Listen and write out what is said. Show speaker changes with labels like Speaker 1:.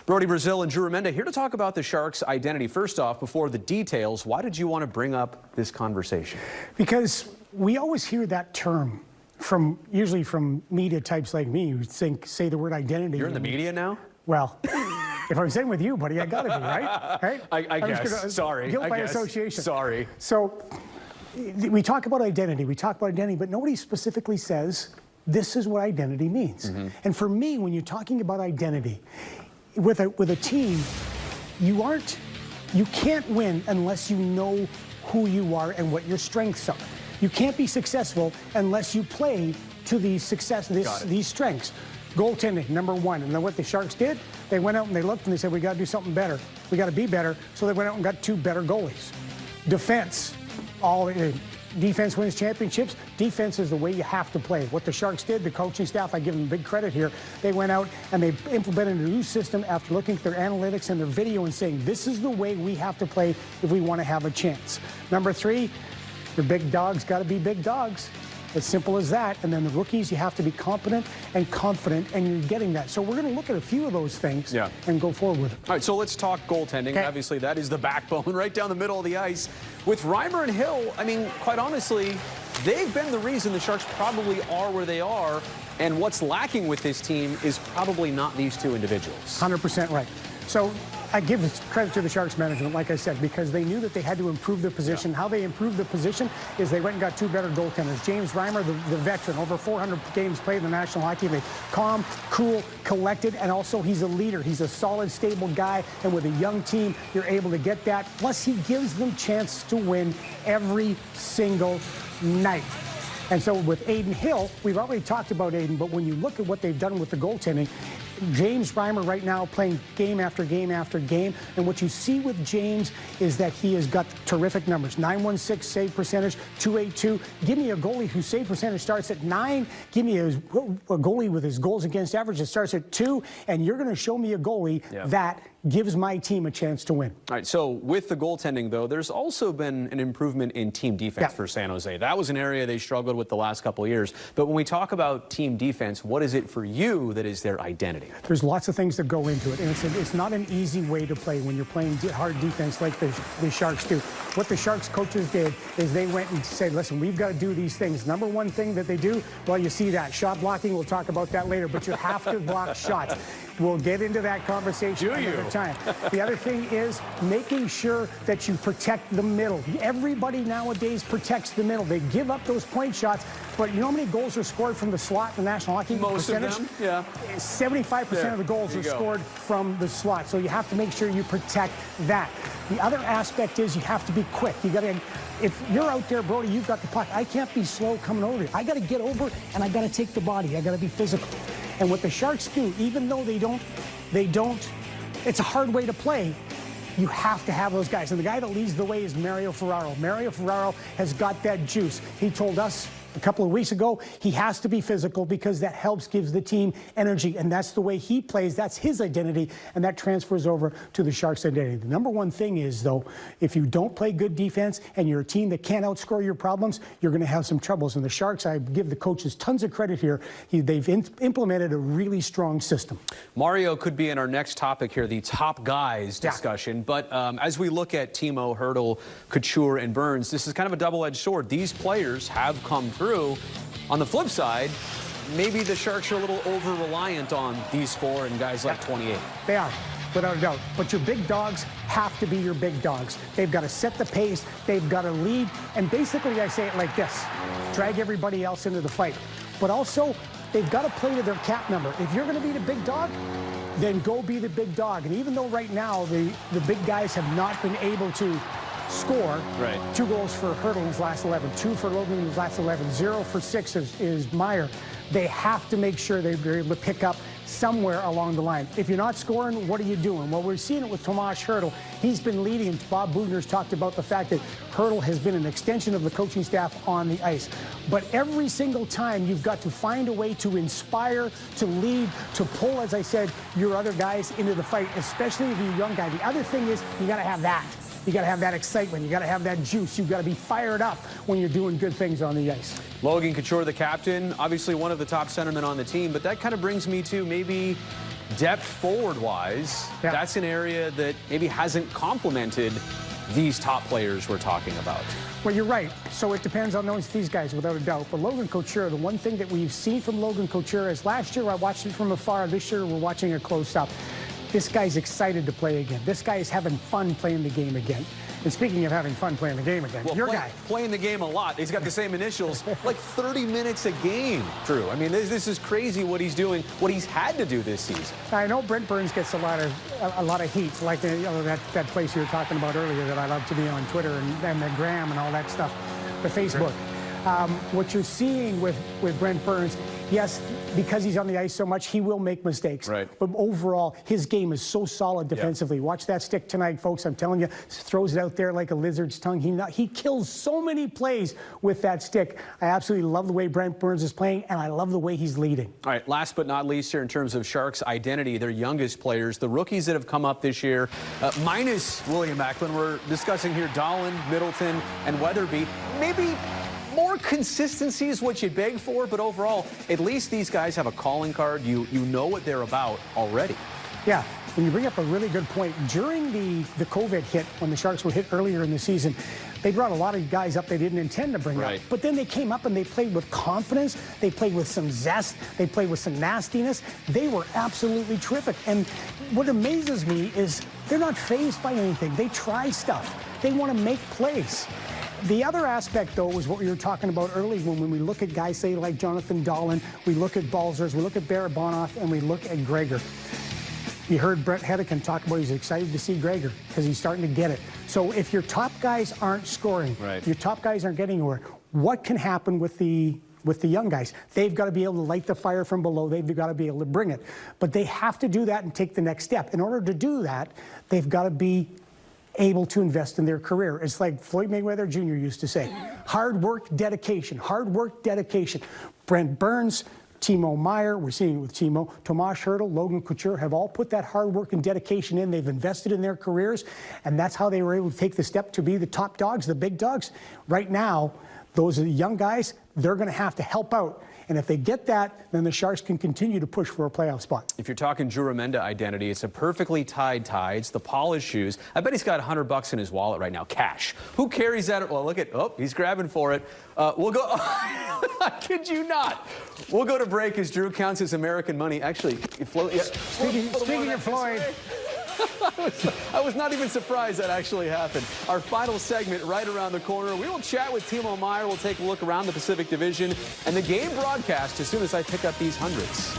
Speaker 1: Brody Brazil and Drew Remenda here to talk about the Sharks' identity. First off, before the details, why did you want to bring up this conversation?
Speaker 2: Because we always hear that term usually from media types like me who say the word identity.
Speaker 1: You're in the media now?
Speaker 2: Well, if I'm saying with you, buddy, I got to be, right?
Speaker 1: I guess. Sorry.
Speaker 2: Guilt by association.
Speaker 1: Sorry.
Speaker 2: So we talk about identity. But nobody specifically says this is what identity means. Mm-hmm. And for me, when you're talking about identity, with a team, you can't win unless you know who you are and what your strengths are. You can't be successful unless you play to these strengths. Goaltending, number one. And then what the Sharks did, they went out and they looked and they said, we got to do something better. We got to be better. So they went out and got 2 better goalies. Defense. Defense wins championships. Defense is the way you have to play. What the Sharks did, the coaching staff, I give them big credit here. They went out and they implemented a new system after looking at their analytics and their video and saying, this is the way we have to play if we want to have a chance. Number 3, your big dogs got to be big dogs. As simple as that. And then the rookies, you have to be competent and confident, and you're getting that. So we're going to look at a few of those things and go forward with it.
Speaker 1: All right, so let's talk goaltending. Okay. Obviously, that is the backbone right down the middle of the ice. With Reimer and Hill, I mean, quite honestly, they've been the reason the Sharks probably are where they are. And what's lacking with this team is probably not these 2 individuals.
Speaker 2: 100% right. So I give credit to the Sharks management, like I said, because they knew that they had to improve their position. How they improved the position is they went and got 2 better goaltenders. James Reimer, the veteran, over 400 games played in the National Hockey League. Calm, cool, collected, and also he's a leader. He's a solid, stable guy, and with a young team, you're able to get that. Plus, he gives them chance to win every single night. And so with Adin Hill, we've already talked about Adin, but when you look at what they've done with the goaltending, James Reimer right now playing game after game after game. And what you see with James is that he has got terrific numbers. 916 save percentage, 282. Give me a goalie whose save percentage starts at 9. Give me a goalie with his goals against average that starts at 2. And you're going to show me a goalie that gives my team a chance to win.
Speaker 1: All right, so with the goaltending, though, there's also been an improvement in team defense for San Jose. That was an area they struggled with the last couple of years. But when we talk about team defense, what is it for you that is their identity?
Speaker 2: There's lots of things that go into it, and it's not an easy way to play when you're playing hard defense like the Sharks do. What the Sharks coaches did is they went and said, listen, we've got to do these things. Number one thing that they do, well, you see that. Shot blocking, we'll talk about that later, but you have to block shots. We'll get into that conversation another time. The other thing is making sure that you protect the middle. Everybody nowadays protects the middle. They give up those point shots, but you know how many goals are scored from the slot in the National Hockey League?
Speaker 1: Most of them, yeah.
Speaker 2: 75% of the goals are scored from the slot, so you have to make sure you protect that. The other aspect is you have to be quick. You got to, if you're out there, Brody, you've got the puck. I can't be slow coming over here. I got to get over and I got to take the body. I got to be physical. And what the Sharks do, even though they don't, it's a hard way to play, you have to have those guys. And the guy that leads the way is Mario Ferraro. Mario Ferraro has got that juice. He told us a couple of weeks ago he has to be physical because that gives the team energy. And that's the way he plays. That's his identity. And that transfers over to the Sharks' identity. The number one thing is, though, if you don't play good defense and you're a team that can't outscore your problems, you're going to have some troubles. And the Sharks, I give the coaches tons of credit here. They've implemented a really strong system.
Speaker 1: Mario could be in our next topic here, the top guys discussion. But as we look at Timo, Hertl, Couture, and Burns, this is kind of a double-edged sword. These players have come through. On the flip side, maybe the Sharks are a little over-reliant on these 4 and guys like 28.
Speaker 2: They are, without a doubt. But your big dogs have to be your big dogs. They've got to set the pace. They've got to lead. And basically, I say it like this. Drag everybody else into the fight. But also, they've got to play to their cap number. If you're going to be the big dog, then go be the big dog. And even though right now the big guys have not been able to score. 2 goals for Hertl in his last 11, 2 for Logan in his last 11, 0 for 6 is Meyer. They have to make sure they're able to pick up somewhere along the line. If you're not scoring, what are you doing? Well, we're seeing it with Tomas Hertl. He's been leading. Bob Bugner's talked about the fact that Hertl has been an extension of the coaching staff on the ice. But every single time, you've got to find a way to inspire, to lead, to pull, as I said, your other guys into the fight, especially if you're a young guy. The other thing is you got to have that. You got to have that excitement. You got to have that juice. You got to be fired up when you're doing good things on the ice.
Speaker 1: Logan Couture, the captain, obviously one of the top centermen on the team, but that kind of brings me to maybe depth forward-wise, that's an area that maybe hasn't complemented these top players we're talking about.
Speaker 2: Well, you're right. So it depends on these guys, without a doubt. But Logan Couture, the one thing that we've seen from Logan Couture is last year I watched it from afar. This year we're watching it close up. This guy's excited to play again. This guy is having fun playing the game again. And speaking of having fun playing the game again,
Speaker 1: well,
Speaker 2: your guy.
Speaker 1: Playing the game a lot. He's got the same initials, like 30 minutes a game, Drew. I mean, this is crazy what he's doing, what he's had to do this season.
Speaker 2: I know Brent Burns gets a lot of heat, like that place you were talking about earlier that I love to be on Twitter and the Gram and all that stuff, the Facebook. What you're seeing with Brent Burns, yes, because he's on the ice so much, he will make mistakes.
Speaker 1: Right.
Speaker 2: But overall, his game is so solid defensively. Watch that stick tonight, folks. I'm telling you, throws it out there like a lizard's tongue. He kills so many plays with that stick. I absolutely love the way Brent Burns is playing, and I love the way he's leading.
Speaker 1: All right, last but not least here in terms of Sharks' identity, their youngest players, the rookies that have come up this year, minus William Eklund. We're discussing here Dahlin, Middleton, and Weatherby. Maybe more consistency is what you beg for, but overall, at least these guys have a calling card. You know what they're about already.
Speaker 2: Yeah, and you bring up a really good point. During the COVID hit, when the Sharks were hit earlier in the season, they brought a lot of guys up they didn't intend to bring up. But then they came up and they played with confidence. They played with some zest. They played with some nastiness. They were absolutely terrific. And what amazes me is they're not fazed by anything. They try stuff. They want to make plays. The other aspect, though, was what we were talking about earlier when we look at guys, say, like Jonathan Dahlin, we look at Balzers, we look at Barabanov, and we look at Gregor. You heard Brett Hedican talk about he's excited to see Gregor because he's starting to get it. So if your top guys aren't scoring, your top guys aren't getting anywhere, what can happen with the young guys? They've got to be able to light the fire from below. They've got to be able to bring it. But they have to do that and take the next step. In order to do that, they've got to be able to invest in their career. It's like Floyd Mayweather Jr. used to say, hard work, dedication, hard work, dedication. Brent Burns, Timo Meier, we're seeing it with Timo, Tomas Hertl, Logan Couture have all put that hard work and dedication in. They've invested in their careers, and that's how they were able to take the step to be the top dogs, the big dogs. Right now, those are the young guys. They're going to have to help out. And if they get that, then the Sharks can continue to push for a playoff spot.
Speaker 1: If you're talking Drew Remenda identity, it's a perfectly tied tie. It's the polished shoes. I bet he's got $100 in his wallet right now, cash. Who carries that? Well, look at, he's grabbing for it. We'll go, I kid you not. We'll go to break as Drew counts his American money. Actually,
Speaker 2: speaking of Floyd.
Speaker 1: I was not even surprised that actually happened. Our final segment right around the corner. We will chat with Timo Meier. We'll take a look around the Pacific Division and the game broadcast as soon as I pick up these hundreds.